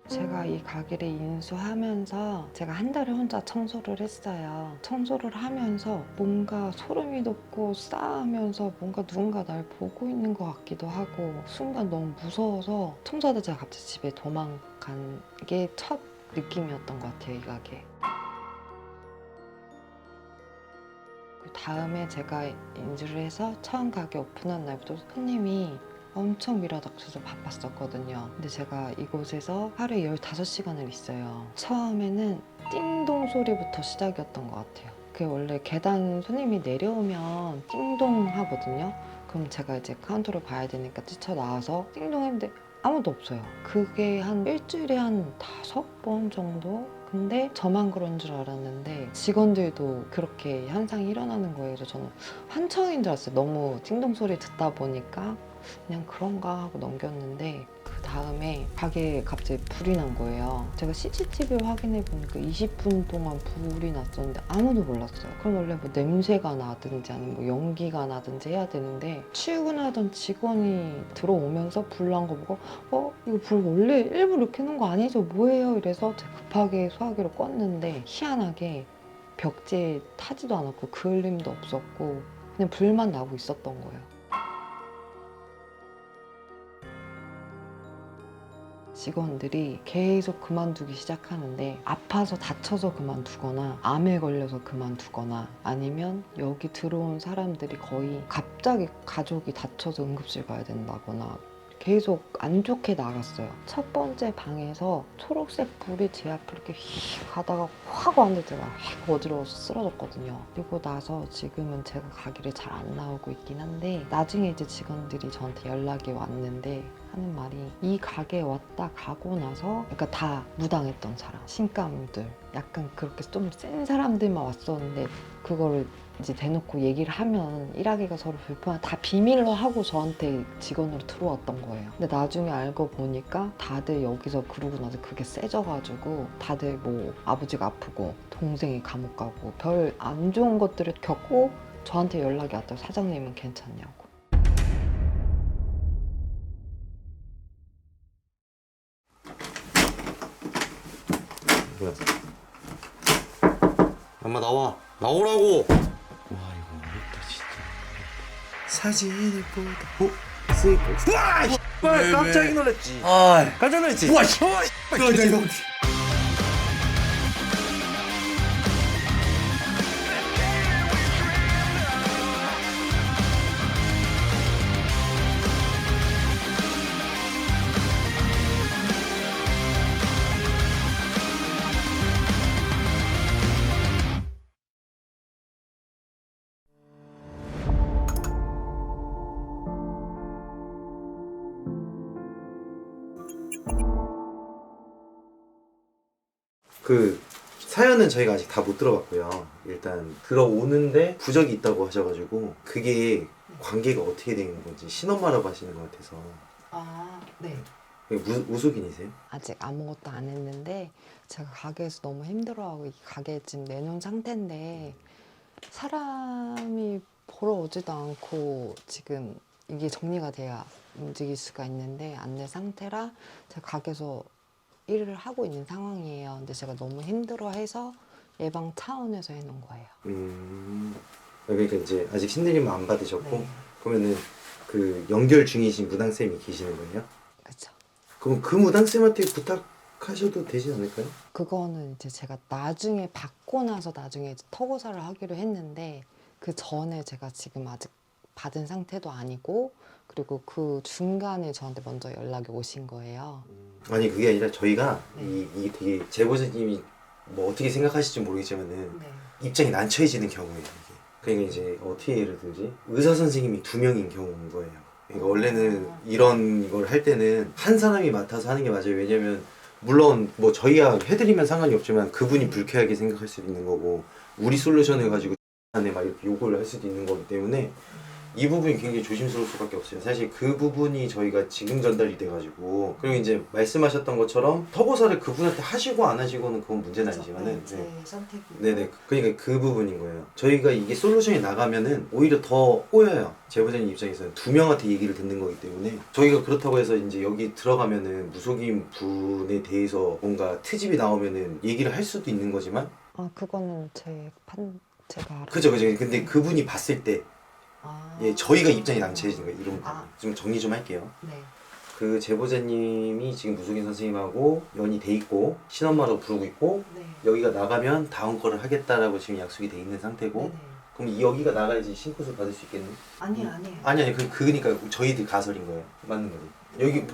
제가 이 가게를 인수하면서 제가 한 달에 혼자 청소를 했어요. 청소를 하면서 뭔가 소름이 돋고 싸우면서 뭔가 누군가 날 보고 있는 것 같기도 하고 순간 너무 무서워서 청소하다 제가 갑자기 집에 도망간 게 첫 느낌이었던 것 같아요, 이 가게. 그 다음에 제가 인수를 해서 처음 가게 오픈한 날부터 손님이 엄청 밀어닥쳐서 바빴었거든요. 근데 제가 이곳에서 하루에 15시간을 있어요. 처음에는 띵동 소리부터 시작이었던 것 같아요. 그게 원래 계단 손님이 내려오면 띵동 하거든요. 그럼 제가 이제 카운터를 봐야 되니까 뛰쳐나와서 띵동 했는데 아무도 없어요. 그게 한 일주일에 한 5번 정도? 근데 저만 그런 줄 알았는데 직원들도 그렇게 현상이 일어나는 거예요. 그래서 저는 환청인 줄 알았어요. 너무 띵동 소리 듣다 보니까 그냥 그런가 하고 넘겼는데 그 다음에 가게에 갑자기 불이 난 거예요. 제가 CCTV 확인해 보니까 20분 동안 불이 났었는데 아무도 몰랐어요. 그럼 원래 뭐 냄새가 나든지 아니면 뭐 연기가 나든지 해야 되는데 출근하던 직원이 들어오면서 불 난 거 보고 이거 불 원래 일부러 이렇게 놓은 거 아니죠? 뭐예요? 이래서 제가 급하게 소화기로 껐는데 희한하게 벽지에 타지도 않았고 그을림도 없었고 그냥 불만 나고 있었던 거예요. 직원들이 계속 그만두기 시작하는데 아파서 다쳐서 그만두거나 암에 걸려서 그만두거나 아니면 여기 들어온 사람들이 거의 갑자기 가족이 다쳐서 응급실 가야 된다거나 계속 안 좋게 나갔어요. 첫 번째 방에서 초록색 불이 제 앞을 이렇게 휙 가다가 확 왔는데 제가 확 어지러워서 쓰러졌거든요. 그리고 나서 지금은 제가 가게를 잘 안 나오고 있긴 한데 나중에 이제 직원들이 저한테 연락이 왔는데 하는 말이 이 가게에 왔다 가고 나서 그러니까 다 무당했던 사람, 신감들 약간 그렇게 좀 센 사람들만 왔었는데 그거를 이제 대놓고 얘기를 하면 일하기가 서로 다 비밀로 하고 저한테 직원으로 들어왔던 거예요. 근데 나중에 알고 보니까 다들 여기서 그러고 나서 그게 세져가지고 다들 뭐 아버지가 아프고 동생이 감옥 가고 별 안 좋은 것들을 겪고 저한테 연락이 왔다고 사장님은 괜찮냐고. 뭐야? 엄마 나와. 나오라고. 와 이거 어렵다 진짜. 사진을 보다. 스이프. 와! 왜, 깜짝 놀랐지. 아, 깜짝 놀랐지. 와, 씨. 이거. 그 사연은 저희가 아직 다 못 들어봤고요. 일단 들어오는데 부적이 있다고 하셔가지고 그게 관계가 어떻게 되는 건지 신엄마라고 하시는 것 같아서. 아, 네. 무속인이세요? 아직 아무것도 안 했는데 제가 가게에서 너무 힘들어하고 이 가게에 지금 내놓은 상태인데 사람이 보러 오지도 않고 지금 이게 정리가 돼야 움직일 수가 있는데 안 된 상태라 제가 가게에서 일을 하고 있는 상황이에요. 근데 제가 너무 힘들어해서 예방 차원에서 해놓은 거예요. 그러니까 이제 아직 신내림은 안 받으셨고 네. 그러면은 그 연결 중이신 무당쌤이 계시는 거예요? 그렇죠. 그럼 그 무당쌤한테 부탁하셔도 되지 않을까요? 그거는 이제 제가 나중에 받고 나서 나중에 이제 터고사를 하기로 했는데 그 전에 제가 지금 아직 받은 상태도 아니고 그리고 그 중간에 저한테 먼저 연락이 오신 거예요. 아니 그게 아니라 저희가 네. 이게 되게 제보자님이 뭐 어떻게 생각하실지 모르겠지만은 네. 입장이 난처해지는 경우예요 이게. 그러니까 이제 어떻게 예를 들지 의사 선생님이 2명인 경우인 거예요. 그러니까 원래는 이런 걸 할 때는 한 사람이 맡아서 하는 게 맞아요. 왜냐면 물론 뭐 저희야 해드리면 상관이 없지만 그분이 불쾌하게 생각할 수도 있는 거고 우리 솔루션을 가지고 안에 막 이렇게 요구를 할 수도 있는 거기 때문에 이 부분이 굉장히 조심스러울 수밖에 없어요. 사실 그 부분이 저희가 지금 전달이 돼가지고 그리고 이제 말씀하셨던 것처럼 터고사를 그분한테 하시고 안 하시고는 그건 문제는 아니지만은 제 선택이고. 네네 그러니까 그 부분인 거예요. 저희가 이게 솔루션이 나가면은 오히려 더 꼬여요. 제보자님 입장에서는 두 명한테 얘기를 듣는 거기 때문에 저희가 그렇다고 해서 이제 여기 들어가면은 무속인 분에 대해서 뭔가 트집이 나오면은 얘기를 할 수도 있는 거지만 그거는 제가 알아요. 그죠. 근데 그분이 봤을 때 예, 저희가 입장이 남체해지는 거예요. 이런 거. 좀 정리 좀 할게요. 네. 그 제보자님이 지금 무속인 선생님하고 연이 돼 있고 신엄마로 부르고 있고 네. 여기가 나가면 다음 거를 하겠다라고 지금 약속이 돼 있는 상태고 네네. 그럼 여기가 나가야지 신고를 받을 수 있겠네? 아니에요. 아니 그니까 저희들 가설인 거예요. 맞는 거죠. 여기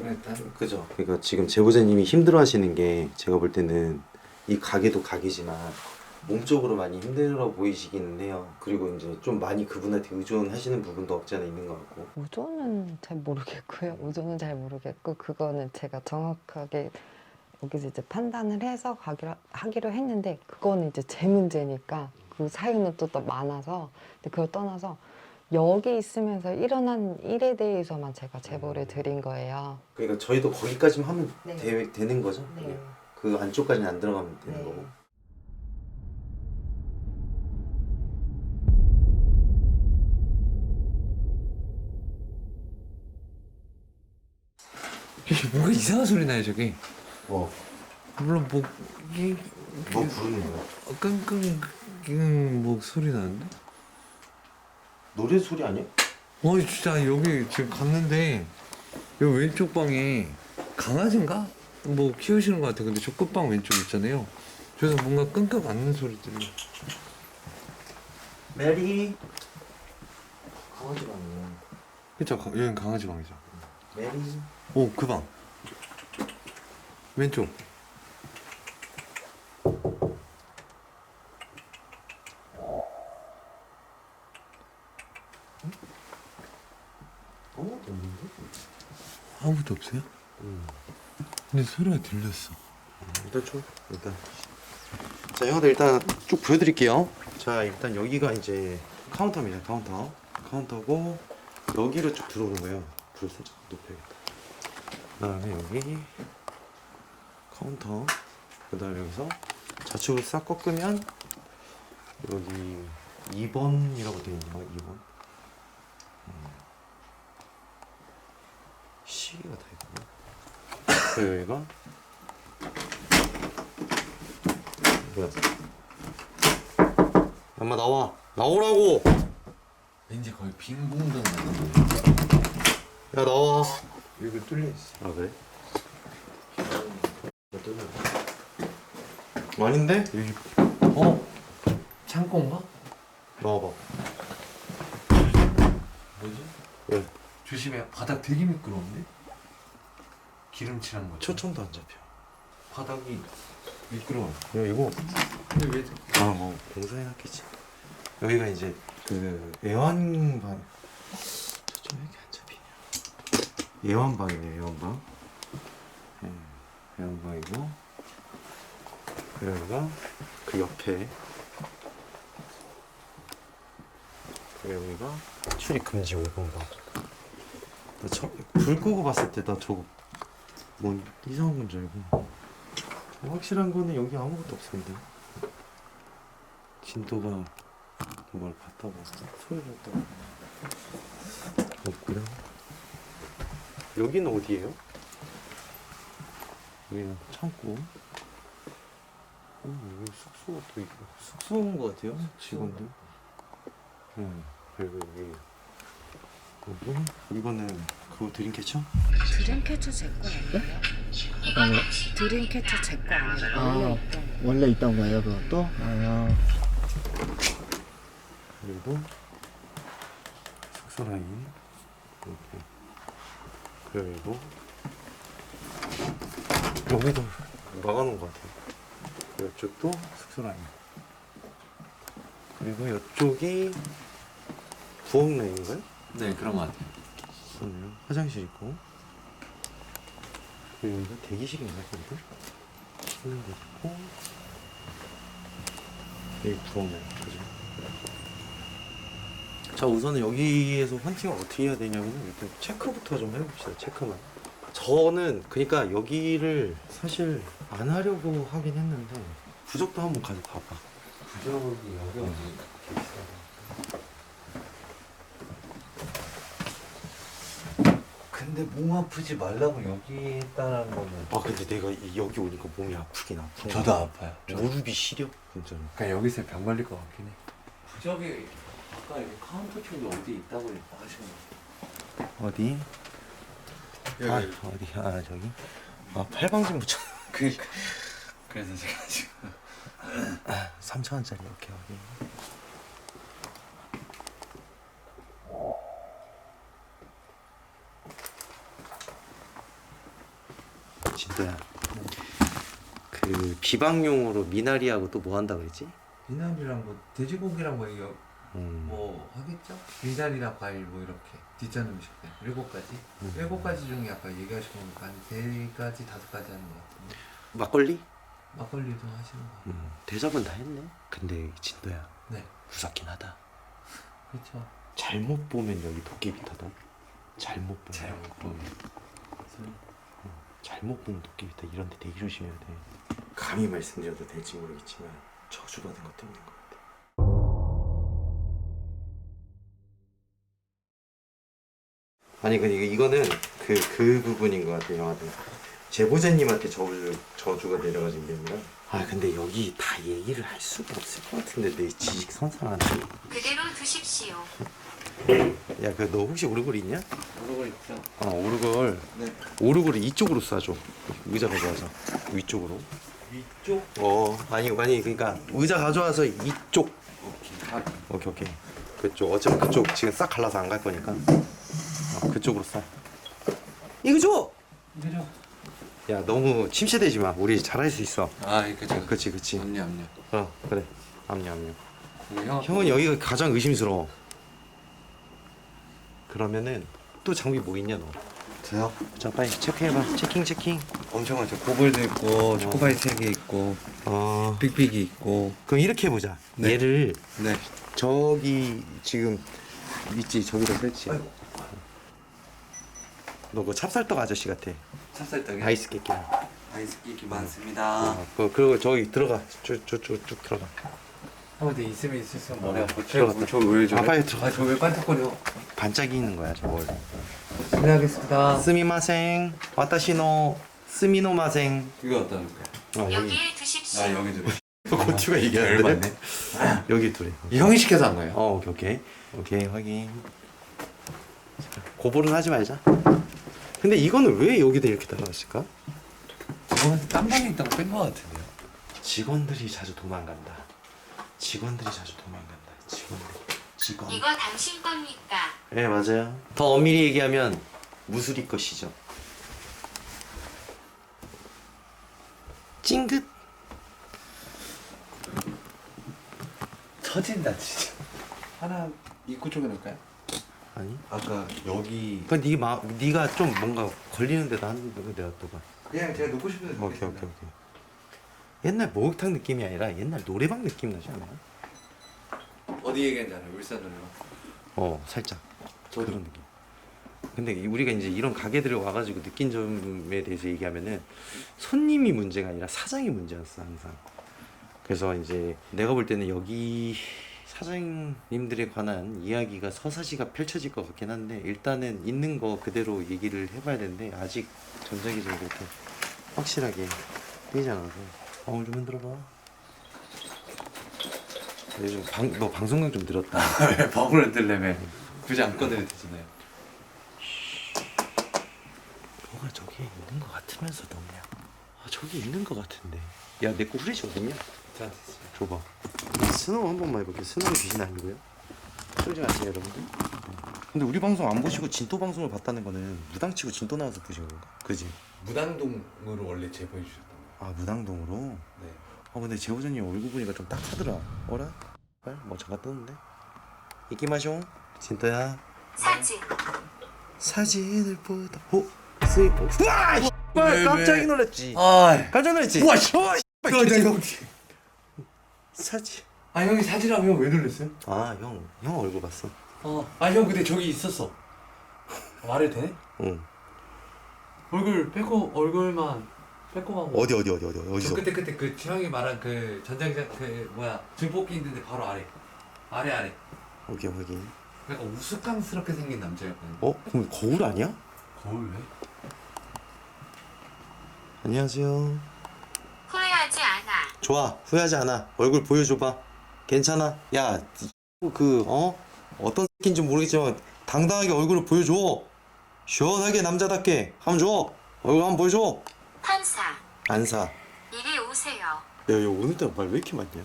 그죠. 그러니까 지금 제보자님이 힘들어하시는 게 제가 볼 때는 이 가게도 가게지만 몸쪽으로 많이 힘들어 보이시기는 해요. 그리고 이제 좀 많이 그분한테 의존하시는 부분도 없지 않아 있는 것 같고. 우조는 잘 모르겠고요. 우조는 잘 모르겠고 그거는 제가 정확하게 여기서 이제 판단을 해서 하기로 했는데 그거는 이제 제 문제니까 그 사유는 또 많아서 근데 그걸 떠나서 여기 있으면서 일어난 일에 대해서만 제가 제보를 드린 거예요. 그러니까 저희도 거기까지만 하면 네. 되는 거죠? 네. 그 안쪽까지는 안 들어가면 되는 네. 거고. 이게 뭔가 이상한 소리 나요 저기. 뭐 물론 이게 부르는 거야? 끙끙 뭐 소리 나는데? 노래 소리 아니야? 진짜 여기 지금 갔는데 여기 왼쪽 방에 강아지인가? 뭐 키우시는 것 같아. 근데 저 끝방 왼쪽 있잖아요. 저기서 뭔가 끙끙 앓는 소리 들려. 메리 강아지 방이야. 그쵸? 여긴 강아지 방이죠. 메리 그 방. 왼쪽. 없는데? 아무도 없어요? 근데 소리가 들렸어. 일단 자 형들 일단 쭉 보여드릴게요. 자 일단 여기가 이제 카운터입니다. 카운터고 여기로 쭉 들어오는 거예요. 불을 살짝 높여야겠다. 그다음에 여기 카운터. 그다음에 여기서 좌측으로 싹 꺾으면 여기 2번이라고 되어 있는 거예요. 2번. 시계가 다 있구나. 그리고 여기가 뭐야? 엄마 나오라고. 왠지 거의 빈 공간 같은 야 나와. 여기 뚫려 있어. 아 그래? 아닌데? 여기 창고인가? 나와봐. 뭐지? 왜? 조심해. 바닥 되게 미끄러운데? 기름칠한 거. 초점도 안 잡혀. 바닥이 미끄러워. 야 이거 근데 왜? 공사해놨겠지. 여기가 이제 그 애완방. 초점 왜 이렇게 안 잡히냐? 애완방이네 애완방. 애완방이고 여기가 그 옆에 여기가 출입 금지 5번방. 불 끄고 봤을 때 나 저거 뭐 이상한 건 줄 알고. 확실한 거는 여기 아무것도 없습니다. 진도가 뭘 봤다고 소리를 했다고 없고요. 여기는 어디예요? 여기는 창고. 여기 숙소가 또 있고 숙소인 것 같아요 직원들. 그리고 여기 그리고 이거는 그거 드림캐쳐? 드림캐쳐 제 거 아니에요? 드림캐쳐 제 거 아니에요? 원래 있던 거예요 그것도? 그리고 숙소 라인 이렇게. 그리고 여기도 막아놓은 것 같아요. 이쪽도 숙소 라인. 그리고 이쪽이 부엌 라인인가요? 네, 그런 거 같아요. 그러네요. 화장실 있고. 그리고 여기가 대기실인가 본데? 있는 거 있고. 여기 부엌 라인. 그죠? 자 우선은 여기에서 헌팅을 어떻게 해야 되냐면 일단 체크부터 좀 해봅시다. 체크만. 저는 그러니까 여기를 사실 안 하려고 하긴 했는데 부적도 한번 가져가봐. 부적이 여기 어디 이렇게 있어. 근데 몸 아프지 말라고 여기 했다는 거는. 아 근데 내가 여기 오니까 몸이 아프긴 아프네. 저도 아파요. 무릎이 시려 진짜로. 그냥 여기서 병 걸릴 것 같긴 해. 부적이 아까 여기 카운터 쪽에 어디 있다고 하시는 거. 어디? 아 어디? 아 저기? 아 팔방진 붙여. 그래서 제가 지금 3,000원짜리 이렇게 여기. 진짜야. 그 비방용으로 미나리하고 또 뭐 한다 그랬지? 미나리랑 뭐 돼지고기랑 뭐 이거 음. 뭐 하겠죠? 미나리랑 과일 뭐 이렇게 뒷전 음식들 7가지? 7가지 중에 아까 얘기하신 거니까 한 3가지 5가지 하는 것 같은데 막걸리? 막걸리도 하시는 거 같아요. 대접은 다 했네. 근데 진도야 네 무섭긴 하다. 그렇죠. 잘못 보면 여기 도깨비터다. 잘못 보면. 잘못 보면. 잘못 보면 도깨비터. 이런 데 되게 조심해야 돼. 감히 말씀드려도 될지 모르겠지만 저주받은 것도 있는 것 같아. 아니 근데 이거는 그 부분인 것 같아요. 영화들 제보자님한테 저주가 내려가진 게 아니라. 아 근데 여기 다 얘기를 할 수가 없을 것 같은데 내 지식선상한테. 그대로 두십시오. 야 그 너 혹시 오르골 있냐? 모르고 있죠. 오르골. 네. 오르골을 이쪽으로 쏴줘. 의자 가져와서 위쪽으로. 위쪽? 아니 그러니까 의자 가져와서 이쪽. 오케이. 그쪽 어차피 그쪽 지금 싹 갈라서 안 갈 거니까 그쪽으로 쏴. 이거 줘. 이거죠. 야 너무 침체되지 마. 우리 잘할 수 있어. 아 이거 제가 그치. 압류. 그래. 압류. 형 형은 여기가 가장 의심스러워. 그러면은 또 장비 뭐 있냐 너? 저요? 자 빨리 체크해봐. 체킹. 엄청 많죠. 고글도 있고 초코바이 3개 있고 빅빅이 있고. 그럼 이렇게 해보자. 네. 얘를 네. 저기 지금 있지 저기다 설치해. 너 그 찹쌀떡 아저씨 같아. 찹쌀떡이 아이스 깨끼랑. 아이스 케이크 많습니다. 그리고 저기 들어가. 쭉 들어가. 한번더 있으면 머리 아파. 들어갔다. 저왜 저래? 빨리 들어가. 저왜 반짝거려? 반짝이 있는 거야 저걸. 실례하겠습니다. 스미마생. 와타시노 스미노마생. 이거 어디다 놓을까요? 여기에 두십시오. 여기 들어. 고추가 열 얘기하는데. 맞네. 여기 둘이. 형이 시켜서 한 거예요. 오케이 확인. 고볼은 하지 말자. 근데 이거는 왜 여기다 이렇게 달아놨을까? 저건 딴 방에 있다고 뺀 거 같은데요. 직원들이 자주 도망간다. 직원. 이거 당신 겁니까? 네 맞아요. 더 엄밀히 얘기하면 무수리 것이죠. 찡긋. 터진다 진짜. 하나 입구 쪽에 넣을까요? 아니? 아까 여기 그 네가 좀 뭔가 걸리는데도 하는 거 내가 또가. 그냥 제가 놓고 싶은데 오케이. 옛날 목욕탕 느낌이 아니라 옛날 노래방 느낌 나지 않아요? 어디 얘기하는지 알아요? 울산 노래방. 살짝 저도. 그런 느낌. 근데 우리가 이제 이런 가게들에 와가지고 느낀 점에 대해서 얘기하면은 손님이 문제가 아니라 사장이 문제였어 항상. 그래서 이제 내가 볼 때는 여기 사장님들에 관한 이야기가 서사시가 펼쳐질 것 같긴 한데 일단은 있는 거 그대로 얘기를 해봐야 되는데 아직 전자기적으로 그렇게 확실하게 되지 않아서 방울 좀 흔들어봐. 요즘 너 방송량 좀 늘었다. 왜 방울을 들려면 굳이 안 꺼내도 되잖아요. 뭐가 저기 있는 것 같으면서 너무야. 저기 있는 것 같은데. 야 내 거 후레쉬 어딨냐? 저한테 있어요. 줘봐. 스노우 한 번만 해볼게. 스노우 귀신 아니고요. 쫄지 마세요 여러분들. 근데 우리 방송 안 보시고 진도 방송을 봤다는 거는 무당치고 진도 나와서 보신 건가? 그지? 무당동으로 원래 제보해 주셨던 거예요. 무당동으로? 네. 근데 제보자님 얼굴 보니까 좀 딱하더라. 어라? 뭐 잠깐 뜨는데? 이끼마숑 진도야. 사진을 보다 스위퍼. 우와! 왜? 깜짝 놀랐지. 깜짝 놀랐지. 우와 씨. 형. 사진. 형이 사진하면 왜 놀랬어요? 형 얼굴 봤어. 형 근데 저기 있었어. 말해도 되네? 응. 얼굴만 빼고 가고. 어디 저 어디서? 그때 그 형이 말한 그 전장장 그 뭐야 증폭기 있는데 바로 아래. 오케이 확인. 약간 우스꽝스럽게 생긴 남자였거든. 그럼 거울 아니야? 거울 왜? 안녕하세요. 후회하지 않아. 좋아, 후회하지 않아. 얼굴 보여줘봐. 괜찮아. 야, 어떤 새끼인지 모르겠지만 당당하게 얼굴을 보여줘. 시원하게 남자답게 한번 줘. 얼굴 한번 보여줘. 판사. 안 사. 이리 오세요. 야, 오늘따라 말 왜 이렇게 많냐?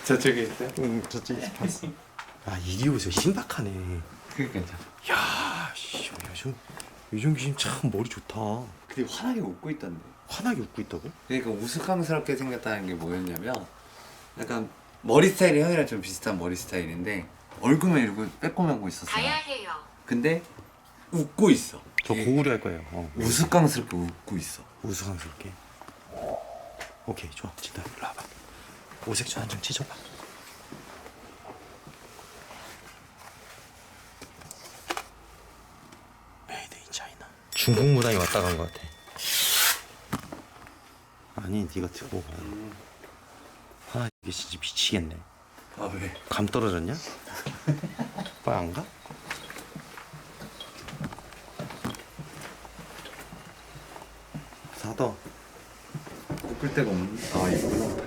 저쪽에 있어요? 응, 저쪽에 봤어. 아, 이리 오세요. 신박하네. 그게 괜찮아. 야, 요즘 귀신 참 머리 좋다. 근데 환하게 웃고 있던데. 환하게 웃고 있다고? 그러니까 우스꽝스럽게 생겼다는 게 뭐였냐면 약간 머리 스타일이 형이랑 좀 비슷한 머리 스타일인데 얼굴만 이러고 빼꼼하고 있었어. 가야 해요. 근데 웃고 있어. 저 고구려 할 거예요. 우스꽝스럽게 웃고 있어. 우스꽝스럽게. 오케이, 좋아. 진짜 일로 와봐. 오색조 한 점 치줘봐. 메이드 인 차이나. 중국 무당이 왔다 간 것 같아. 아니, 네가 들고 가. 이게 진짜 미치겠네. 아 왜? 감 떨어졌냐? 빨리 안 가? 사더. 꺾을 데가 없는. 아 있구나.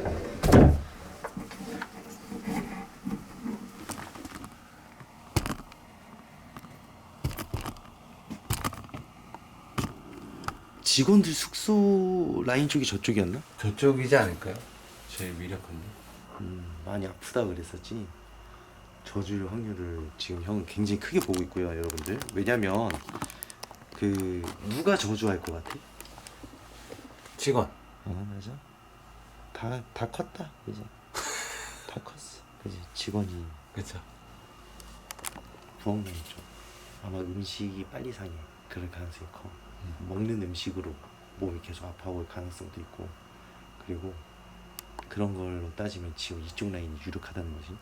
직원들 숙소 라인 쪽이 저쪽이었나? 저쪽이지 않을까요? 제일 위력한데. 많이 아프다 그랬었지. 저주일 확률을 지금 형은 굉장히 크게 보고 있고요, 여러분들. 왜냐면 누가 저주할 것 같아? 직원. 맞아. 다 컸다, 이제. 다 컸어. 그지. 직원이 그쵸. 부엌맨이죠. 아마 음식이 빨리 상해. 그럴 가능성이 커. 먹는 음식으로 몸이 계속 아파올 가능성도 있고. 그리고 그런 걸로 따지면 지금 이쪽 라인이 유력하다는 거지.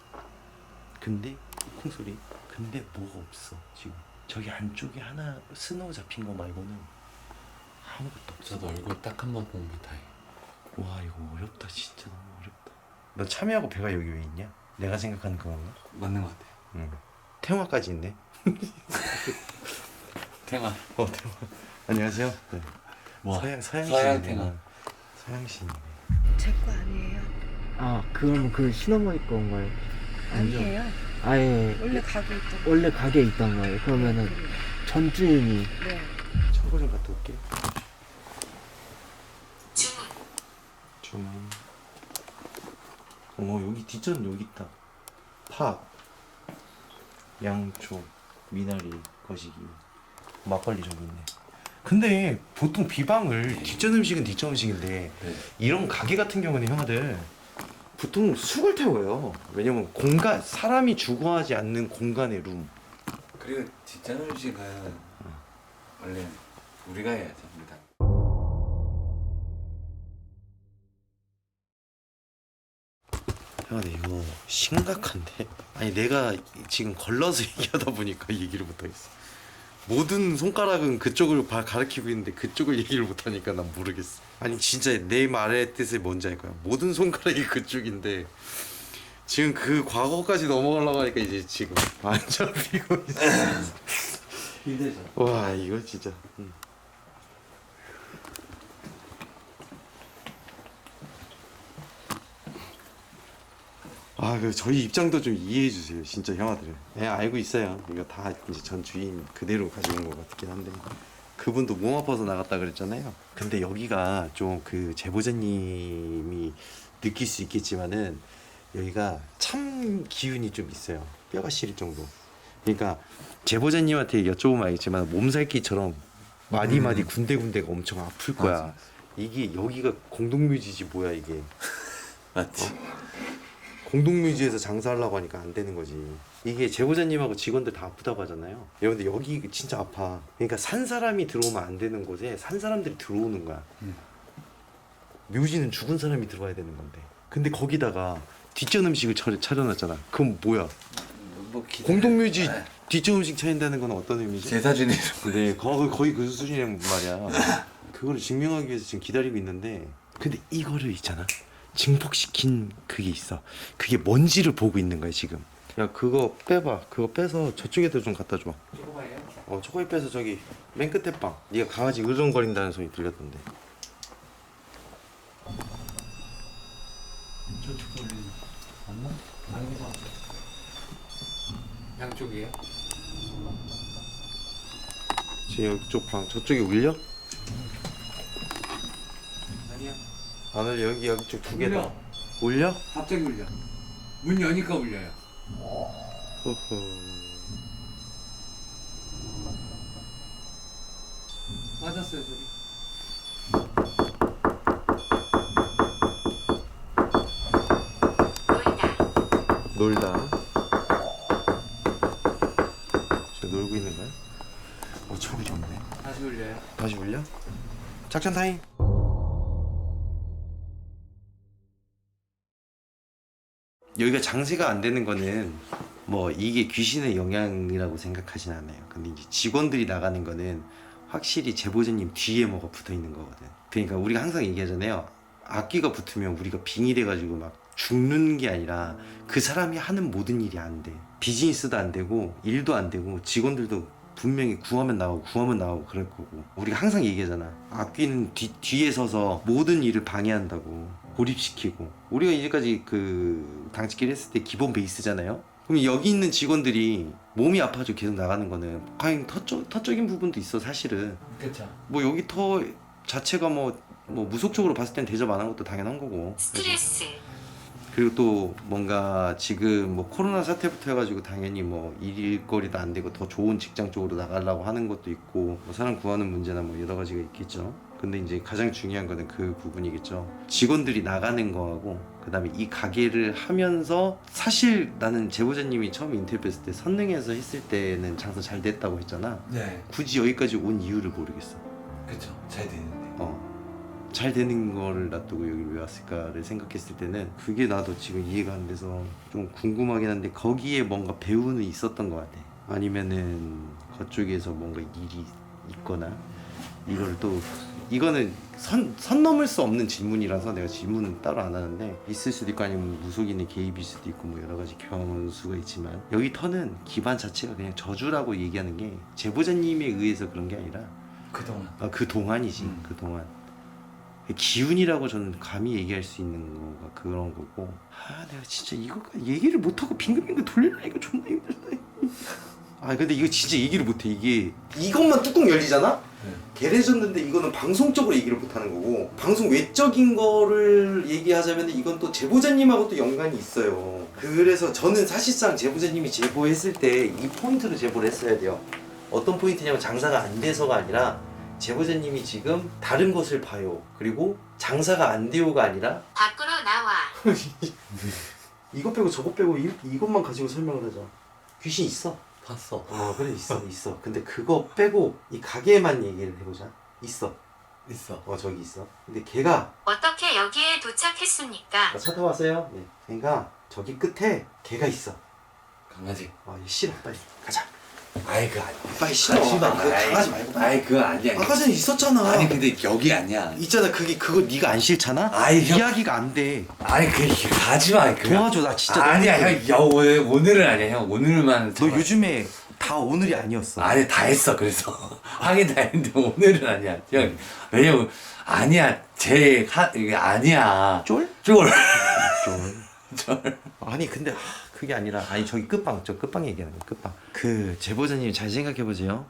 근데 콩소리. 근데 뭐가 없어 지금. 저기 안쪽에 하나 스노우 잡힌 거 말고는 아무것도 없어. 저도 얼굴 딱 한 번 보면 다해. 와, 이거 어렵다. 진짜 너무 어렵다. 너 참여하고 배가 여기 왜 있냐? 내가 생각하는 그건가? 맞는 것 같아요. 응. 태화까지 있네. 태화. 태화. 안녕하세요. 네. 뭐? 서양 태화. 서양신이네. 제 거 아니에요. 아 그럼 그 시너머니 건가요? 아니에요. 아예 원래 가게 있던 거. 원래 가게에 있던 거예요. 그러면은 전 주인이 네. 창고 좀 갔다 올게. 주문. 주문. 여기 뒷전 여기 있다. 파, 양초, 미나리, 거시기, 막걸리 저기 있네. 근데 보통 비방을 뒷전 음식은 뒷전 음식인데 네. 이런 가게 같은 경우는 형아들 보통 숙을 태워요. 왜냐면 사람이 주거하지 않는 공간의 룸. 그리고 뒷전 음식은 원래 우리가 해야죠. 우리가. 형아들 이거 심각한데? 아니 내가 지금 걸러서 얘기하다 보니까 얘기를 못하겠어. 모든 손가락은 그쪽을 가리키고 있는데 그쪽을 얘기를 못하니까 난 모르겠어. 아니 진짜 내 말의 뜻이 뭔지 알 거야. 모든 손가락이 그쪽인데 지금 그 과거까지 넘어가려고 하니까 이제 지금 안 잡히고 있어. 힘들죠. 와 이거 진짜. 저희 입장도 좀 이해해 주세요, 진짜 형아들. 예, 알고 있어요. 이거 다 이제 전 주인 그대로 가져온 것 같긴 한데 그분도 몸 아파서 나갔다 그랬잖아요. 근데 여기가 좀 그 제보자님이 느낄 수 있겠지만은 여기가 참 기운이 좀 있어요. 뼈가 시릴 정도. 그러니까 제보자님한테 여쭤보면 알겠지만 몸살기처럼 마디마디 군데군데가 엄청 아플 거야. 맞아. 이게 여기가 공동묘지지 뭐야 이게. 맞지. 공동묘지에서 장사하려고 하니까 안 되는 거지. 이게 제보자님하고 직원들 다 아프다고 하잖아요. 근데 여기 진짜 아파. 그러니까 산 사람이 들어오면 안 되는 곳에 산 사람들이 들어오는 거야. 묘지는 죽은 사람이 들어와야 되는 건데. 근데 거기다가 뒷전 음식을 차려놨잖아. 그럼 뭐야? 뭐 공동묘지 뒷전 음식 차린다는 건 어떤 의미지? 제사 지내는 네, 거의 그 수준이란 말이야. 그거를 증명하기 위해서 지금 기다리고 있는데, 근데 이거를 있잖아, 증폭시킨 그게 있어. 그게 뭔지를 보고 있는 거야 지금. 야, 그거 빼봐. 그거 빼서 저쪽에도 좀 갖다 줘. 초코바예요? 초코이 빼서 저기 맨 끝에 빵. 네가 강아지 으르렁거린다는 소리 들렸던데. 저쪽 돌리는 맞나? 아니면 양쪽이에요? 지금 이쪽 방 저쪽에 울려? 아니야. 안 울려. 여기 쪽 두 개다. 울려. 울려? 갑자기 울려. 문 여니까 울려요. 허허. 맞았어요 소리. 놀다. 놀다. 저 놀고 있는 거야? 소리 좋네. 다시 울려요. 다시 울려? 작전 타임. 여기가 장세가 안 되는 거는 뭐 이게 귀신의 영향이라고 생각하진 않아요. 근데 이제 직원들이 나가는 거는 확실히 제보자님 뒤에 뭐가 붙어 있는 거거든. 그러니까 우리가 항상 얘기하잖아요. 악귀가 붙으면 우리가 빙이 돼가지고 막 죽는 게 아니라 그 사람이 하는 모든 일이 안 돼. 비즈니스도 안 되고 일도 안 되고 직원들도 분명히 구하면 나오고 그럴 거고. 우리가 항상 얘기하잖아. 악귀는 뒤에 서서 모든 일을 방해한다고. 고립시키고. 우리가 이제까지 그 당직길 했을 때 기본 베이스잖아요. 그럼 여기 있는 직원들이 몸이 아파져 계속 나가는 거는 과연 터적인 부분도 있어 사실은. 그렇죠. 뭐 여기 터 자체가 뭐 무속적으로 봤을 땐 대접 안 한 것도 당연한 거고. 스트레스. 그리고 또 뭔가 지금 뭐 코로나 사태부터 해가지고 당연히 뭐 일거리도 안 되고 더 좋은 직장 쪽으로 나가려고 하는 것도 있고 뭐 사람 구하는 문제나 뭐 여러 가지가 있겠죠. 근데 이제 가장 중요한 거는 그 부분이겠죠. 직원들이 나가는 거하고 그 다음에 이 가게를 하면서 사실 나는 제보자님이 처음 인터뷰했을 때 선릉에서 했을 때는 장사 잘 됐다고 했잖아. 네. 굳이 여기까지 온 이유를 모르겠어. 그렇죠. 잘 되는데. 잘 되는 거를 놔두고 여기 왜 왔을까를 생각했을 때는 그게 나도 지금 이해가 안 돼서 좀 궁금하긴 한데 거기에 뭔가 배우는 있었던 것 같아. 아니면은 그쪽에서 뭔가 일이 있거나 이걸 또 이거는 선 넘을 수 없는 질문이라서 내가 질문은 따로 안 하는데 있을 수도 있고 아니면 무속인의 개입일 수도 있고 뭐 여러 가지 변수가 있지만 여기 터는 기반 자체가 그냥 저주라고 얘기하는 게 제보자님에 의해서 그런 게 아니라 그동안. 그 동안이지. 그 동안 기운이라고 저는 감히 얘기할 수 있는 거가 그런 거고. 내가 진짜 이거까지 얘기를 못하고 빙글빙글 돌리려니까 존나 힘들다. 근데 이거 진짜 얘기를 못해. 이것만 뚜껑 열리잖아? 게레졌는데 이거는 방송적으로 얘기를 못하는 거고 방송 외적인 거를 얘기하자면 이건 또 제보자님하고 또 연관이 있어요. 그래서 저는 사실상 제보자님이 제보했을 때 이 포인트로 제보를 했어야 돼요. 어떤 포인트냐면 장사가 안 돼서가 아니라 제보자님이 지금 다른 것을 봐요. 그리고 장사가 안 돼요가 아니라 밖으로 나와. 이것 빼고 저것 빼고 이것만 가지고 설명을 하자. 귀신 있어. 봤어. 그래 있어. 근데 그거 빼고 이 가게만 얘기를 해보자. 있어. 저기 있어. 근데 걔가 어떻게 여기에 도착했습니까? 차 타고 왔어요. 네. 걔가 저기 끝에 걔가 있어. 강아지. 얘 싫어. 빨리 가자. 아이 그거 아니야. 빨리 싫어. 가지 마. 그거 강아지 말고. 아이 그거 아니야. 아까 전에 있었잖아. 아니 근데 여기 아니야. 있잖아. 그거 네가 안 싫잖아. 형. 이야기가 안 돼. 아니 그 가지 마. 도와줘. 나 진짜. 아니야 형. 오늘은 아니야 형. 오늘만. 너 요즘에 다 오늘이 아니었어. 아니 다 했어. 그래서 하긴 다 했는데 오늘은 아니야. 형 왜냐면 아니야. 이게 아니야. 쫄? 쫄. 아니 근데 그게 아니라 저기 저 끝방 얘기하는 거 끝방. 그 제보자님 잘 생각해 보세요.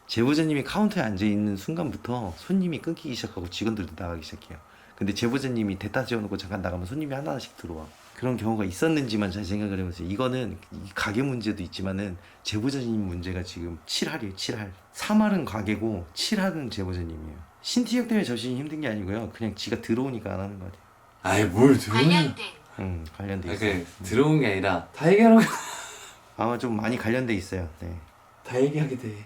제보자님이 카운터에 앉아 있는 순간부터 손님이 끊기기 시작하고 직원들도 나가기 시작해요. 근데 제보자님이 대타 지어놓고 잠깐 나가면 손님이 하나씩 들어와. 그런 경우가 있었는지만 잘 생각을 해보세요. 이거는 가게 문제도 있지만은 제보자님 문제가 지금 7할이에요. 7할. 3할은 가게고 7할은 제보자님이에요. 신티역 때문에 저시니 힘든 게 아니고요. 그냥 지가 들어오니까 안 하는 거 같아요. 아이 뭘 들어오니? 관련된. 관련돼 있어요. 들어온 게 아니라 다 얘기하라고. 아마 좀 많이 관련돼 있어요. 네. 다 얘기하게 돼.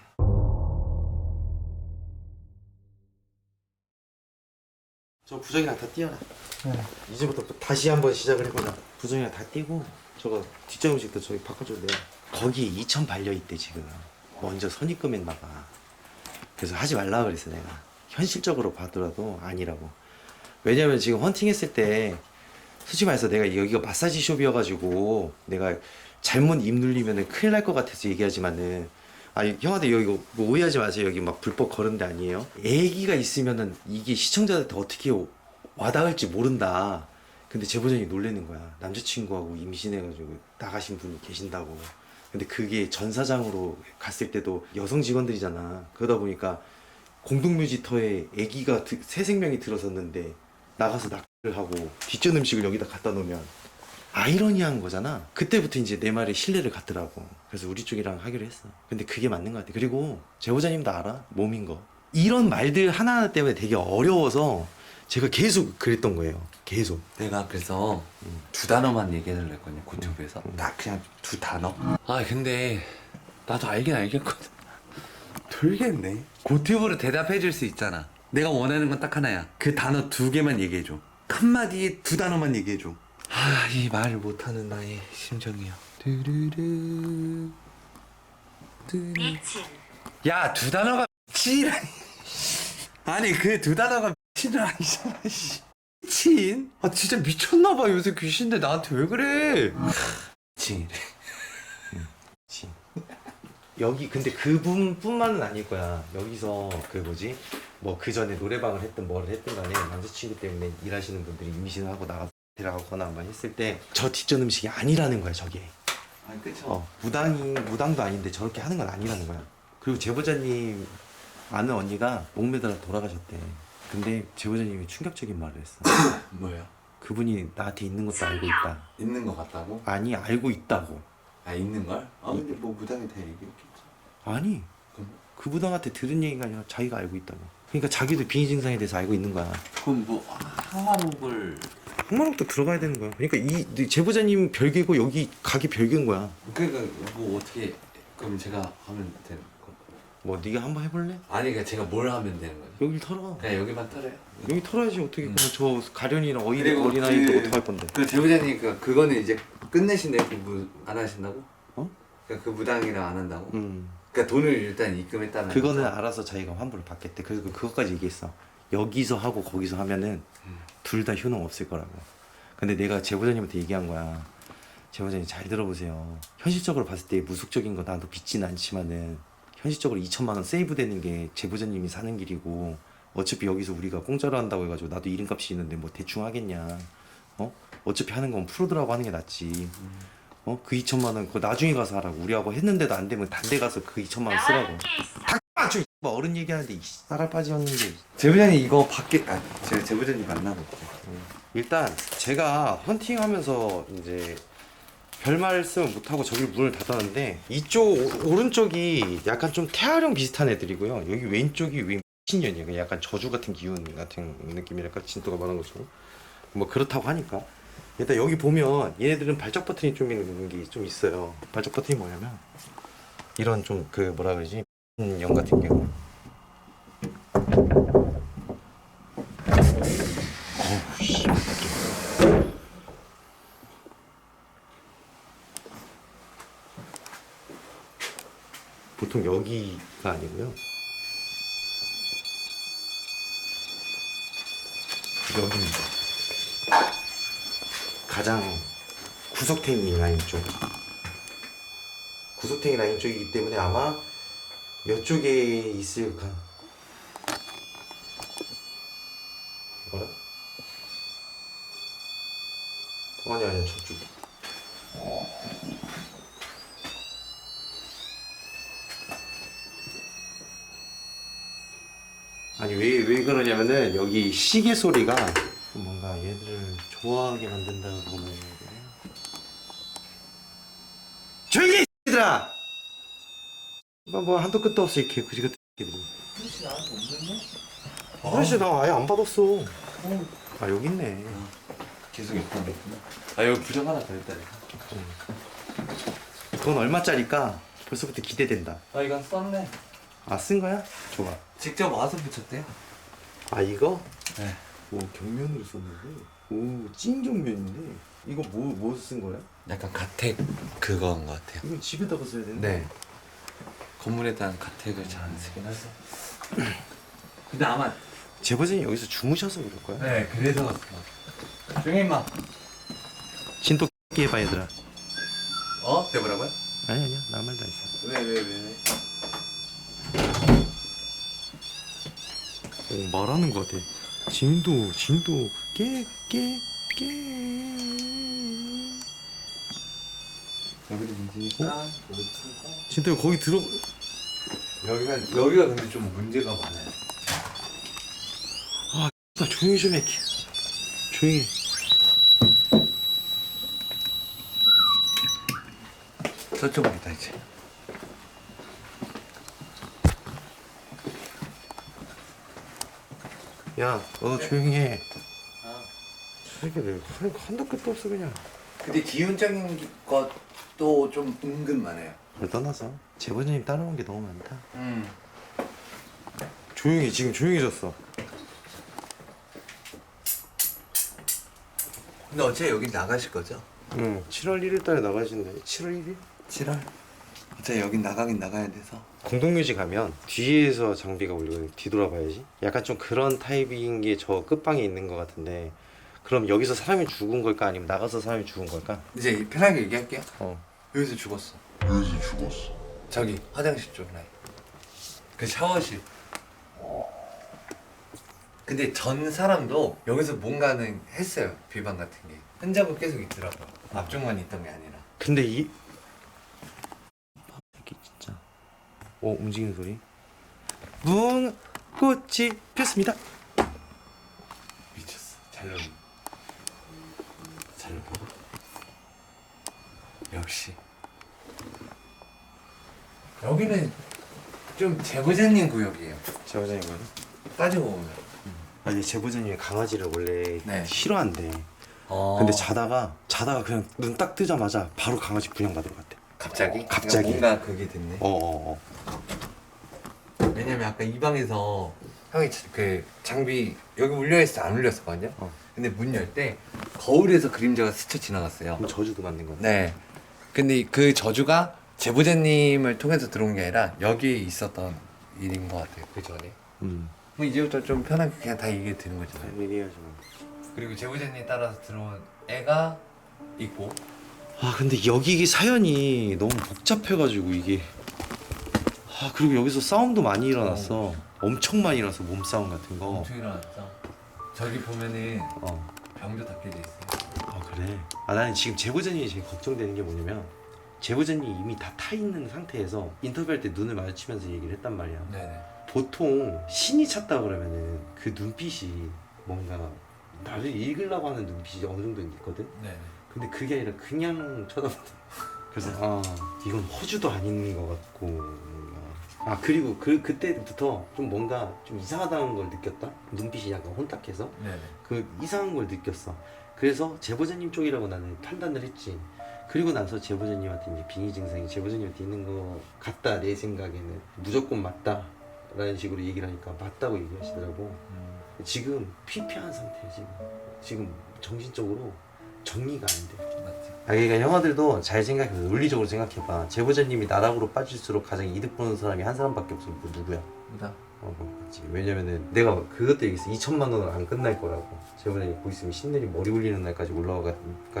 저 부정이랑 다 띄워라. 이제부터 다시 한번 시작을 해보자. 부정이랑 다 띄고 저거 뒷장 음식도 저기 바꿔줘도 돼. 거기에 2천 발려 있대 지금. 먼저 선입금했나봐. 그래서 하지 말라 그랬어 내가. 현실적으로 봐더라도 아니라고. 왜냐면 지금 헌팅했을 때 솔직히 말해서 내가 여기가 마사지 숍이어가지고 내가 잘못 입 눌리면 큰일 날 것 같아서 얘기하지만은 아니 형한테 여기 뭐 오해하지 마세요. 여기 막 불법 거는 데 아니에요. 애기가 있으면은 이게 시청자들한테 어떻게 와닿을지 모른다. 근데 제보자님이 놀라는 거야. 남자친구하고 임신해가지고 나가신 분이 계신다고. 근데 그게 전사장으로 갔을 때도 여성 직원들이잖아. 그러다 보니까 공동묘지터에 애기가 새 생명이 들어섰는데 나가서 낙을 하고 뒷전 음식을 여기다 갖다 놓으면 아이러니한 거잖아. 그때부터 이제 내 말에 신뢰를 갖더라고. 그래서 우리 쪽이랑 하기로 했어. 근데 그게 맞는 것 같아. 그리고 제보자님도 알아. 몸인 거. 이런 말들 하나하나 때문에 되게 어려워서 제가 계속 그랬던 거예요. 계속. 내가 그래서 두 단어만 얘기해달라 했거든요. 고튜브에서 딱 그냥 두 단어. 아 근데 나도 알긴 알겠거든. 돌겠네. 고튜브로 대답해줄 수 있잖아. 내가 원하는 건 딱 하나야. 그 단어 두 개만 얘기해줘. 한마디에 두 단어만 얘기해줘. 아 이 말 못하는 나의 심정이야. 뚜루루 미친. 야 두 단어가 미친이라니. 아니 그 두 단어가 미친은 아니잖아. 씨. 미친? 아 진짜 미쳤나봐. 요새 귀신들 나한테 왜 그래? 미친이래. 그치. 여기 근데 그분뿐만은 아닐 거야. 여기서 그 뭐지? 뭐 그 전에 노래방을 했든 뭐를 했든 간에 남자친구 때문에 일하시는 분들이 임신을 하고 나가서 데려가거나 한번 했을 때 저 뒷전 음식이 아니라는 거야 저게. 아니 그쵸. 무당도 아닌데 저렇게 하는 건 아니라는 거야. 그리고 제보자님 아는 언니가 목매달아 돌아가셨대. 근데 제보자님이 충격적인 말을 했어. 뭐야? 그분이 나한테 있는 것도 알고 있다. 있는 거 같다고? 아니 알고 있다고. 아 있는 걸? 아 근데 뭐 무당이 다 얘기했겠죠. 아니 그럼? 그 무당한테 들은 얘기가 아니라 자기가 알고 있다고. 그러니까 자기도 빙의 증상에 대해서 알고 있는 거야. 그럼 뭐 항마목을 항마록도 들어가야 되는 거야. 그러니까 이 제보자님 별개고 여기 가게 별개인 거야. 그러니까 뭐 어떻게 그럼 제가 하면 되는 거? 뭐 네가 한번 해볼래? 아니 그러니까 제가 뭘 하면 되는 거죠? 여기 털어. 그냥 여기만 털어요. 여기 털어야지 어떻게. 그럼 저 가련이랑 그리고 어린아이도 그- 어떡할 건데. 그 제보자님 그거는 이제 끝내신대요. 안 하신다고? 어? 그러니까 그 무당이랑 안 한다고? 음. 그러니까 돈을 일단 입금했다는 그거는 거죠? 알아서 자기가 환불을 받겠대. 그래서 그것까지 얘기했어. 여기서 하고 거기서 하면은 둘 다 효능 없을 거라고. 근데 내가 제보자님한테 얘기한 거야. 제보자님 잘 들어보세요. 현실적으로 봤을 때 무속적인 거 나도 믿진 않지만은 현실적으로 2천만 원 세이브 되는 게 제보자님이 사는 길이고 어차피 여기서 우리가 공짜로 한다고 해가지고 나도 이름값이 있는데 뭐 대충 하겠냐. 어차피 하는 건 프로들하고 하는 게 낫지. 그 2천만 원 그거 나중에 가서 하라고. 우리하고 했는데도 안 되면 단 데 가서 그 2천만 원 나와 쓰라고. 함께 있어. 닥쳐! 뭐 어른 얘기하는데 이 쌀알 빠지었는데. 제보자님 이거 밖에 제가 제보자님 만나볼게요. 일단 제가 헌팅하면서 이제 별 말씀을 못하고 저기를 문을 닫았는데 이쪽 오른쪽이 약간 좀 태아령 비슷한 애들이고요. 여기 왼쪽이 왜 미친년이야. 약간 저주 같은 기운 같은 느낌이랄까. 진도가 많은 것처럼. 뭐 그렇다고 하니까 일단 여기 보면 얘네들은 발작 버튼이 좀 있는 게 좀 있어요. 발작 버튼이 뭐냐면 이런 좀 그 뭐라 그러지? 영 같은 경우. 어우 씨. 보통 여기가 아니고요. 여기입니다. 가장 구석탱이 라인 쪽. 구석탱이 라인 쪽이기 때문에 아마 이쪽에 있을 까 뭐라? 아니 저쪽. 아니 왜 그러냐면은 여기 시계 소리가 뭔가 얘들을 좋아하게 만든다고 보면 조용히 해 얘들아. 뭐 한도 끝도 없이 이렇게 그지 같은 애들이. 혹시 나한테 없는데? 아저씨 나 아예 안 받았어. 아 여기 있네. 계속 입고 있구나. 아 여기 부정 하나 더 있다. 그건 얼마짜리까 벌써부터 기대된다. 아 이건 썼네. 아 쓴 거야? 좋아. 직접 와서 붙였대요. 아 이거? 네. 오 경면으로 썼는데 오찐 경면인데 이거 뭐 쓴 거야? 약간 가택 그거인 것 같아요. 이건 집에다가 써야 되는데. 네. 건물에 대한 가택을 잘 안 쓰긴 하죠. 근데 아마 제보자님 여기서 주무셔서 그럴 거야. 네 그래서 조용히 임마. 진또 해봐 얘들아. 어? 내 뭐라고요? 아니야 나 말도 안 했어. 왜? 말하는 거 같아. 진도 깨. 여기도 문제니까 진도 거기 들어. 여기가 근데 좀 문제가 많아요. 나 조용히 좀 해. 조용히. 저쪽으로다 이제. 야, 너도 조용히 해. 새끼들 한도 끝도 없어 그냥. 근데 기운적인 것도 좀 은근 많아요. 그걸 떠나서 제보자님 따라온 게 너무 많다. 조용히 지금 조용해졌어. 근데 어차피 여기 나가실 거죠? 응. 7월 1일 달에 나가신대. 7월 1일? 7월? 어차피 여긴 나가긴 나가야 돼서. 공동묘지 가면 뒤에서 장비가 울리거든. 뒤돌아봐야지. 약간 좀 그런 타입인 게 저 끝방에 있는 것 같은데. 그럼 여기서 사람이 죽은 걸까 아니면 나가서 사람이 죽은 걸까? 이제 편하게 얘기할게요. 여기서 죽었어. 죽었어. 저기 화장실 쪽 라인. 그 샤워실. 근데 전 사람도 여기서 뭔가는 했어요. 비방 같은 게. 흔적은 계속 있더라고요. 앞쪽만 있던 게 아니라. 근데 이 새끼 진짜. 움직이는 소리. 꽃이 폈습니다. 미쳤어. 잘 놀고. 잘 놀고. 역시. 여기는 좀 제보자님 구역이에요. 제보자님 뭐야? 따지고 보면. 아니 제보자님이 강아지를 원래 네. 싫어한대. 어. 근데 자다가 그냥 눈 딱 뜨자마자 바로 강아지 분양받으러 갔대. 갑자기? 갑자기. 뭔가 그게 됐네. 왜냐면 아까 이 방에서 형이 그 장비 여기 울려있어 안 울렸었거든요. 근데 문 열 때 거울에서 그림자가 스쳐 지나갔어요. 그럼 저주도 만든 거네. 네. 근데 그 저주가 제보자님을 통해서 들어온 게 아니라 여기에 있었던 일인 것 같아요. 그 전에. 그럼 이제부터 좀 편하게 그냥 다 얘기 드는 거잖아요. 얘기해야지. 그리고 제보자님 따라서 들어온 애가 있고. 근데 여기 사연이 너무 복잡해가지고 이게. 그리고 여기서 싸움도 많이 일어났어. 엄청 많이 일어났어. 몸싸움 같은 거. 엄청 일어났죠. 저기 보면은 병도 닦여 돼 있어요. 그래. 나는 지금 제보자님이 제일 걱정되는 게 뭐냐면 제보자님이 이미 다 타 있는 상태에서 인터뷰할 때 눈을 마주치면서 얘기를 했단 말이야. 네네. 보통 신이 찼다 그러면은 그 눈빛이 뭔가 나를 읽으려고 하는 눈빛이 어느 정도 있거든. 네네. 근데 그게 아니라 그냥 쳐다본다. 그래서 이건 허주도 아닌 것 같고 뭔가. 그리고 그때부터 좀 뭔가 좀 이상하다는 걸 느꼈다. 눈빛이 약간 혼탁해서 네네. 그 이상한 걸 느꼈어. 그래서 제보자님 쪽이라고 나는 판단을 했지. 그리고 나서 제보자님한테 이제 빙의 증상이 제보자님한테 있는 거 같다. 내 생각에는 무조건 맞다 라는 식으로 얘기를 하니까 맞다고 얘기하시더라고. 지금 피폐한 상태야. 지금 정신적으로 정리가 안 돼. 맞지. 그러니까 형아들도 잘 생각해. 논리적으로 생각해봐. 제보자님이 나락으로 빠질수록 가장 이득 보는 사람이 한 사람밖에 없어. 그 누구야? 나. 그렇지. 왜냐면은 내가 그것도 얘기했어. 2천만 원은 안 끝날 거라고. 제보자님 거기 있으면 신내림 머리 굴리는 날까지 올라갈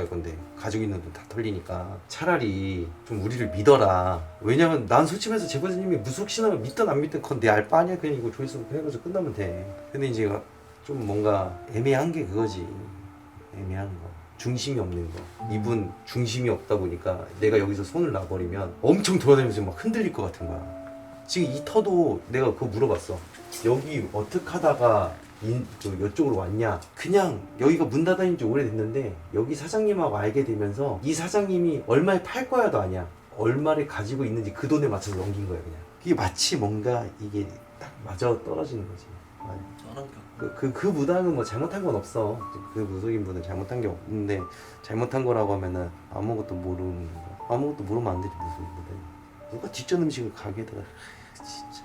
건데 가지고 있는 돈 다 털리니까 차라리 좀 우리를 믿어라. 왜냐면 난 솔직히 말해서 제보자님이 무슨 혹시나 믿든 안 믿든 그건 내 알 바 아니야. 그냥 이거 조회수 해가지고 끝나면 돼. 근데 이제 좀 뭔가 애매한 게 그거지. 애매한 거. 중심이 없는 거. 이분 중심이 없다 보니까 내가 여기서 손을 놔버리면 엄청 돌아다니면서 막 흔들릴 것 같은 거야. 지금 이 터도 내가 그거 물어봤어. 여기 어떻게 하다가 이쪽으로 왔냐. 그냥 여기가 문 닫아있는 지 오래됐는데 여기 사장님하고 알게 되면서 이 사장님이 얼마에 팔 거야도 아니야. 얼마를 가지고 있는지 그 돈에 맞춰서 넘긴 거야 그냥. 이게 마치 뭔가 이게 딱 맞아 떨어지는 거지. 그 무당은 뭐 잘못한 건 없어. 그 무속인 분은 잘못한 게 없는데 잘못한 거라고 하면은 아무것도 모르는 거. 아무것도 모르면 안 되지 무속인 분은. 누가 뒷전 음식을 가게에다가 진짜.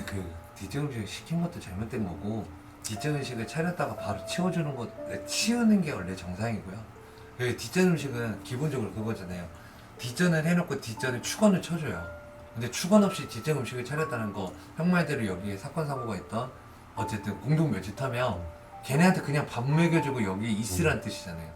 그 뒷정지 시킨 것도 잘못된 거고 뒷전 음식을 차렸다가 바로 치워주는 것, 치우는 게 원래 정상이고요. 뒷전 음식은 기본적으로 그거잖아요. 뒷전을 해놓고 뒷전에 축원을 쳐줘요. 근데 축원 없이 뒷전 음식을 차렸다는 거, 형 말대로 여기에 사건 사고가 있던 어쨌든 공동 묘지터면 걔네한테 그냥 밥 먹여주고 여기 있으란 뜻이잖아요.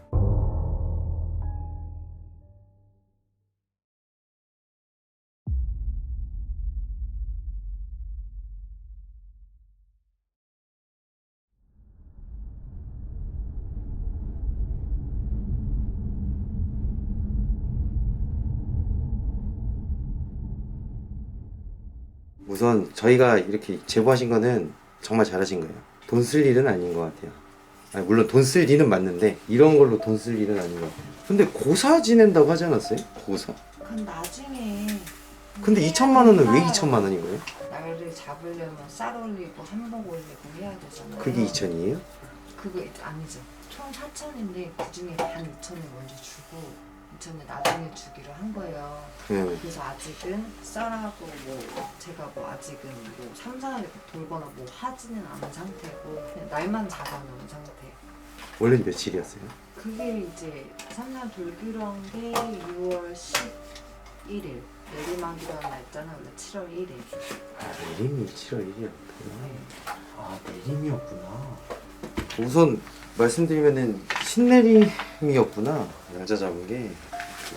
우선 저희가 이렇게 제보하신 거는 정말 잘하신 거예요. 돈 쓸 일은 아닌 것 같아요. 아니, 물론 돈 쓸 일은 맞는데 이런 걸로 돈 쓸 일은 아닌 것 같아요. 근데 고사 지낸다고 하지 않았어요? 고사? 그건 나중에. 근데 2천만 원은 왜 2천만 원인 거예요? 날을 잡으려면 쌀 올리고 한복 올리고 해야 되잖아요. 그게 2천이에요? 그거 아니죠. 총 4천인데 그 중에 반 2천을 먼저 주고 2천을 나중에 주기로 한 거예요. 네. 그래서 아직은 쌀하고 뭐 제가 뭐 아직은 뭐 삼산을 돌거나 뭐 하지는 않은 상태고 그냥 날만 잡아놓은 상태예요. 원래는 며칠이었어요? 그게 이제 삼산 돌기로 한 게 6월 11일 내리막이라는 날짜는 원래 7월 1일. 아, 내림이 7월 1일이었구나. 네. 아, 내림이었구나. 우선 말씀드리면은 신내림이었구나. 날짜 잡은 게.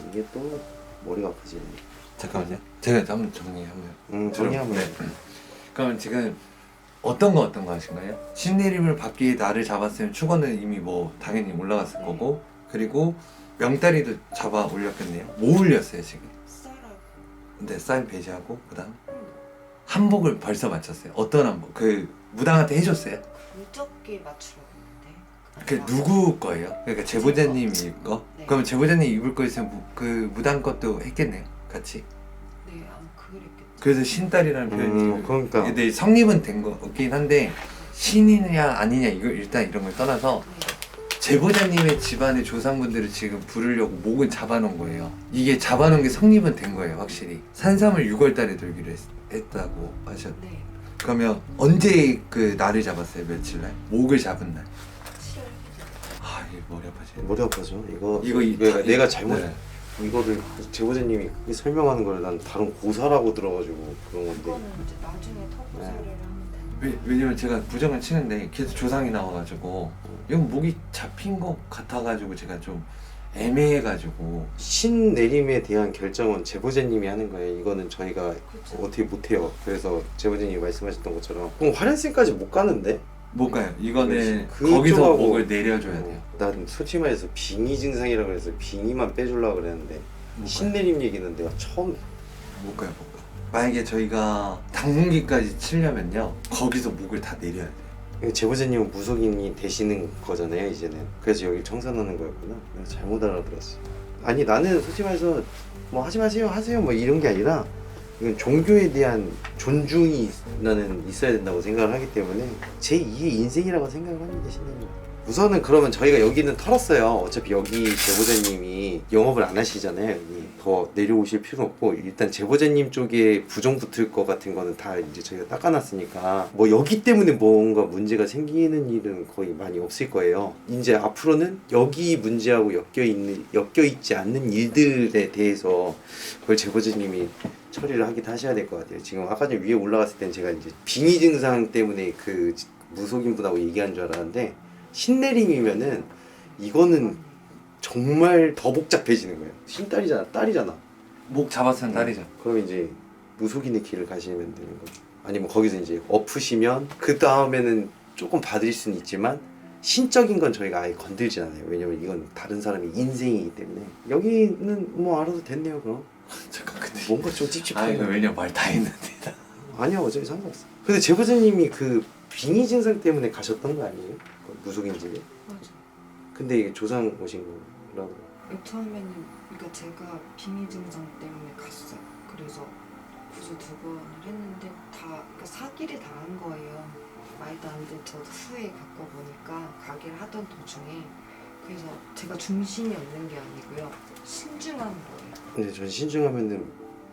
이게 또 머리가 아프지네. 잠깐만요. 제가 한번 정리 한번. 정리하면. 네. 그럼 지금 어떤 거 하신 거예요? 신내림을 받기 날을 잡았으면 축원은 이미 뭐 당연히 올라갔을 네. 거고, 그리고 명다리도 잡아 올렸겠네요. 뭐 올렸어요 지금? 쌀하고 근데 쌀 배제하고 그다음 한복을 벌써 맞췄어요. 어떤 한복? 그 무당한테 해줬어요? 무적기 맞추려고 했는데 그 누구 거예요? 그러니까 제보자님 거? 네. 그럼 제보자님 입을 거 있으면 그 무당 것도 했겠네요. 같이. 네, 아마 그랬겠죠. 그래서 신딸이라는 표현이 그러니까. 근데 성립은 된 거긴 한데 신이냐 아니냐 이거 일단 이런 걸 떠나서 네. 제보자님의 집안의 조상분들을 지금 부르려고 목을 잡아놓은 거예요. 이게 잡아놓은 게 성립은 된 거예요, 확실히. 산삼을 6월 달에 돌기로 했다고 하셨. 네. 그러면 언제 그 날을 잡았어요? 며칠 날? 목을 잡은 날. 7월 아, 이게 머리 아파지네. 머리 아파져. 이거 이거 내가 잘못 네. 이거를 제보자님이 그렇게 설명하는 걸 난 다른 고사라고 들어가지고 그런 건데. 그거는 이제 나중에 터고사를 하면 되는 왜냐면 제가 부정을 치는데 계속 조상이 나와가지고 이건 목이 잡힌 것 같아가지고 제가 좀 애매해가지고 신내림에 대한 결정은 제보자님이 하는 거예요. 이거는 저희가 그쵸. 어떻게 못해요. 그래서 제보자님이 말씀하셨던 것처럼 그럼 화련센까지 못 가는데? 못 가요. 이거는 그쪽하고- 거기서 목을 내려줘야 돼요. 난 솔직히 말해서 빙의 증상이라고 해서 빙의만 빼주려고 그랬는데 못 가요. 신내림 얘기는 내가 처음 못 가요, 못 가. 만약에 저희가 당분기까지 치려면요 거기서 목을 다 내려야 돼요. 제보자님은 무속인이 되시는 거잖아요 이제는. 그래서 여기 청산하는 거였구나. 내가 잘못 알아들었어. 아니 나는 솔직히 말해서 뭐 하지 마세요 하세요 뭐 이런 게 아니라 이건 종교에 대한 존중이 나는 있어야 된다고 생각을 하기 때문에 제 2의 인생이라고 생각을 합니다 신내림. 우선은 그러면 저희가 여기는 털었어요. 어차피 여기 제보자님이 영업을 안 하시잖아요. 여기 더 내려오실 필요 없고 일단 제보자님 쪽에 부정 붙을 것 같은 거는 다 이제 저희가 닦아놨으니까 뭐 여기 때문에 뭔가 문제가 생기는 일은 거의 많이 없을 거예요. 이제 앞으로는 여기 문제하고 엮여 있지 않는 일들에 대해서 그걸 제보자님이 처리를 하기도 하셔야 될 것 같아요. 지금 아까 전에 위에 올라갔을 땐 제가 이제 빙의 증상 때문에 그 무속인 분하고 얘기한 줄 알았는데 신내림이면은 이거는 정말 더 복잡해지는 거예요. 신딸이잖아, 딸이잖아. 목 잡았으면 딸이죠. 그럼 이제 무속인의 길을 가시면 되는 거죠. 아니면 거기서 이제 엎으시면 그 다음에는 조금 받을 수는 있지만 신적인 건 저희가 아예 건들지 않아요. 왜냐면 이건 다른 사람의 인생이기 때문에. 여기는 뭐 알아도 됐네요 그럼. 잠깐 근데 뭔가 좀 찝찝해요. 이거 왜냐 말 다 했는데 아니야 어차피 상관없어. 근데 제보자님이 그 빙의 증상 때문에 가셨던 거 아니에요? 그 무속인 집에. 맞아. 근데 이게 조상 오신 거라고. 처음에는 그러니까 제가 빙의 증상 때문에 갔어요. 그래서 구조 2번을 했는데 다 그러니까 사기를 당한 거예요. 말도 안 돼. 저도 후에 겪어 보니까 가게를 하던 도중에 그래서 제가 중심이 없는 게 아니고요. 신중한 거예요. 근데 전 신중하면은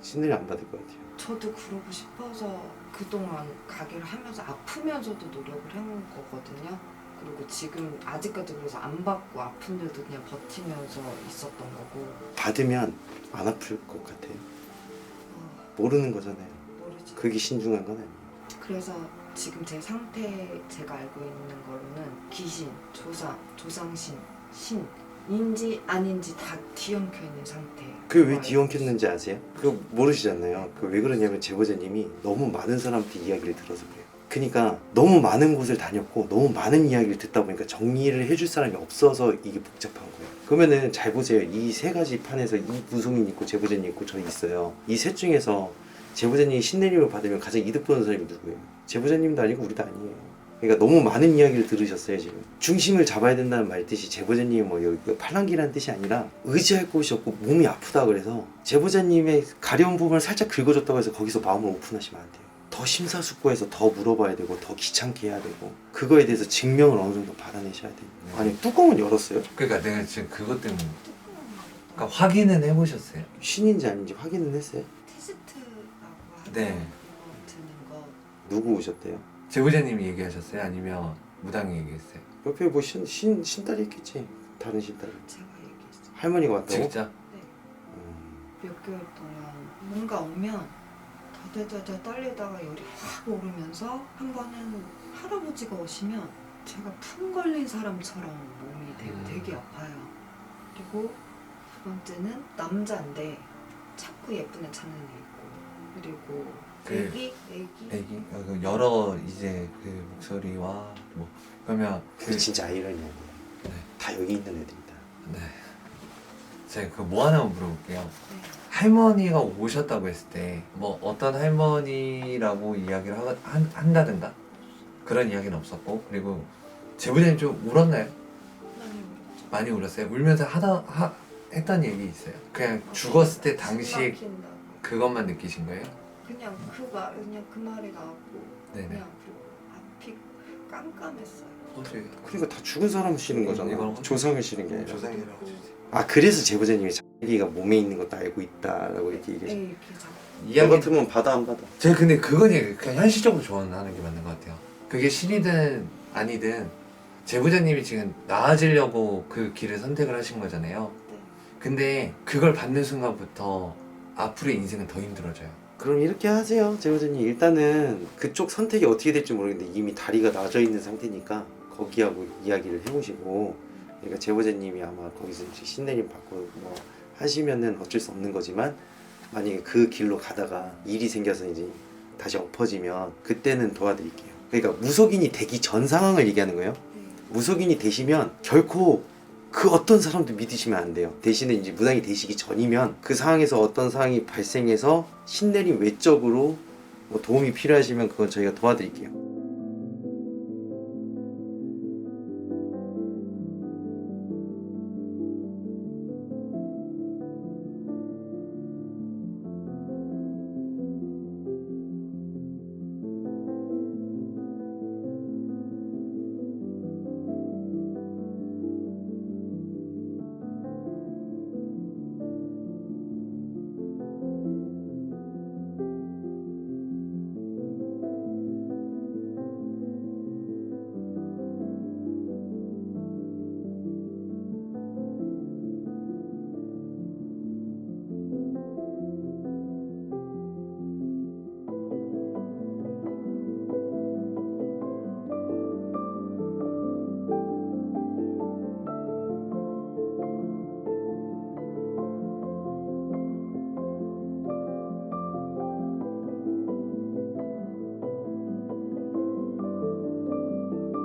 신내림 안 받을 것 같아요. 저도 그러고 싶어서 그동안 가게를 하면서 아프면서도 노력을 해온 거거든요. 그리고 지금 아직까지 그래서 안 받고 아픈데도 그냥 버티면서 있었던 거고. 받으면 안 아플 것 같아요. 모르는 거잖아요. 모르지. 그게 신중한 건 아니에요. 그래서 지금 제 상태 제가 알고 있는 거로는 귀신, 조상, 조상신, 신 인지 아닌지 다 뒤엉켜 있는 상태예요. 그게 왜 뒤엉켰는지 아세요? 그거 모르시잖아요. 그 왜 그러냐면 제보자님이 너무 많은 사람한테 이야기를 들어서 그래요. 그러니까 너무 많은 곳을 다녔고 너무 많은 이야기를 듣다 보니까 정리를 해줄 사람이 없어서 이게 복잡한 거예요. 그러면은 잘 보세요. 이 세 가지 판에서 이 무속인 있고 제보자님 있고 저 있어요. 이 셋 중에서 제보자님이 신내림을 받으면 가장 이득 보는 사람이 누구예요? 제보자님도 아니고 우리도 아니에요. 그러니까 너무 많은 이야기를 들으셨어요 지금. 중심을 잡아야 된다는 말 뜻이 제보자님이 뭐 여기 팔랑귀라는 뜻이 아니라 의지할 곳이 없고 몸이 아프다 그래서 제보자님의 가려운 부분을 살짝 긁어줬다고 해서 거기서 마음을 오픈하시면 안 돼요. 더 심사숙고해서 더 물어봐야 되고 더 귀찮게 해야 되고 그거에 대해서 증명을 어느 정도 받아내셔야 돼요. 아니 뚜껑은 열었어요? 그러니까 내가 지금 그것 때문에 그러니까 확인은 해보셨어요? 신인지 아닌지 확인은 했어요? 테스트라고 하죠. 네. 그거 드는 거. 누구 오셨대요? 제보자님이 얘기하셨어요? 아니면 무당이 얘기했어요? 옆에 뭐 신딸이 있겠지. 다른 신딸. 제가 얘기했어요. 할머니가 왔다고? 직접? 네. 음. 몇 개월 동안 뭔가 오면 더덜덜덜 떨리다가 열이 확 오르면서 한 번은 할아버지가 오시면 제가 품 걸린 사람처럼 몸이 되게 아파요. 그리고 두 번째는 남자인데 자꾸 예쁜 애 찾는 애 있고 그리고 애기 여러 이제 그 목소리와 뭐 그러면 그게 진짜 아이러니 아니에요. 네. 다 여기 있는 애들이다. 네. 제가 그 뭐 하나만 물어볼게요. 네. 할머니가 오셨다고 했을 때 뭐 어떤 할머니라고 이야기를 한다든가 그런 이야기는 없었고 그리고 제보자님 좀 울었나요? 많이 울었죠. 많이 울었어요? 울면서 했던 얘기 있어요? 그냥 죽었을 때 당시에 막힌다고. 그것만 느끼신 거예요? 그냥 그 말이 나왔고 네네. 그냥 그리고 앞이 깜깜했어요. 그러니까 다 죽은 사람 싫은 거잖아. 이건 조상을 싫은 게 아니라. 조상이라고 아 그래서 제보자님이 자기가 몸에 있는 것도 알고 있다라고 이렇게 얘기해. 네, 이렇게 자꾸 너 이야기 같으면 받아 안 받아? 제가 근데 그건 그냥 현실적으로 조언하는 게 맞는 것 같아요. 그게 신이든 아니든 제보자님이 지금 나아지려고 그 길을 선택을 하신 거잖아요. 네. 근데 그걸 받는 순간부터 앞으로의 인생은 더 힘들어져요. 그럼 이렇게 하세요, 제보자님. 일단은 그쪽 선택이 어떻게 될지 모르겠는데 이미 다리가 나져 있는 상태니까 거기하고 이야기를 해보시고, 그러니까 제보자님이 아마 거기서 이제 신내림 받고 뭐 하시면은 어쩔 수 없는 거지만, 만약에 그 길로 가다가 일이 생겨서 이제 다시 엎어지면 그때는 도와드릴게요. 그러니까 무속인이 되기 전 상황을 얘기하는 거예요. 네. 무속인이 되시면 결코 그 어떤 사람도 믿으시면 안 돼요. 대신에 이제 무당이 되시기 전이면 그 상황에서 어떤 상황이 발생해서 신내림 외적으로 뭐 도움이 필요하시면 그건 저희가 도와드릴게요.